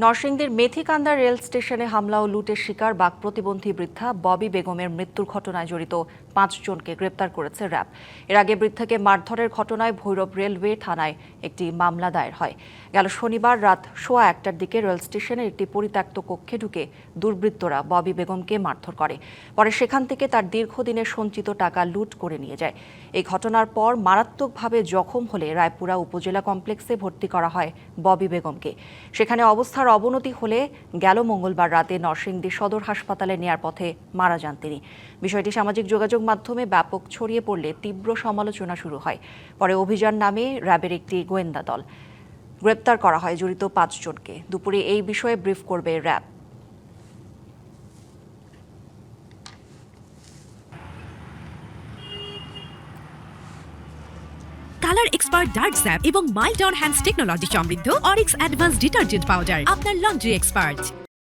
নরসিংদীর মেথিকান্দা রেল স্টেশনে হামলা ও লুটের শিকার বাক প্রতিবন্ধী বৃদ্ধা ববি বেগমের মৃত্যুর ঘটনায় জড়িত 5 জনকে গ্রেপ্তার করেছে র্যাব। এর আগে বৃদ্ধাকে মারধরের ঘটনায় ভৈরব রেলওয়ে থানায় একটি মামলা দায়ের হয়। গেল শনিবার রাত 1:15টার দিকে রেল স্টেশনের একটি পরিত্যক্ত কক্ষে ঢুকে দুর্বৃত্তরা ববি বেগমকে মারধর করে। পরে সেখান থেকে তার দীর্ঘদিনের সঞ্চিত টাকা লুট করে নিয়ে যায়। এই ঘটনার পর মারাত্মকভাবে জখম হলে রায়পুরা উপজেলা কমপ্লেক্সে ভর্তি করা হয় ববি বেগমকে। সেখানে অবস্থার অবনতি হলে গেল মঙ্গলবার রাতে নরসিংদী সদর হাসপাতালে নেয়ার পথে মারা যান তিনি। বিষয়টি সামাজিক যোগাযোগ মাধ্যমে ব্যাপক ছড়িয়ে পড়লে তীব্র সমালোচনা শুরু হয়। পরে অভিযান নামে র্যাবের একটি গোয়েন্দা দল গ্রেপ্তার করা হয় জড়িত 5 জনকে। দুপুরে এই বিষয়ে ব্রিফ করবে RAB. Colour expert dark sap এবং মাইল্ড অন হ্যান্ডস টেকনোলজি সমৃদ্ধ অরিক্স অ্যাডভান্স ডিটারজেন্ট পাউডার আপনার লন্ড্রি এক্সপার্ট।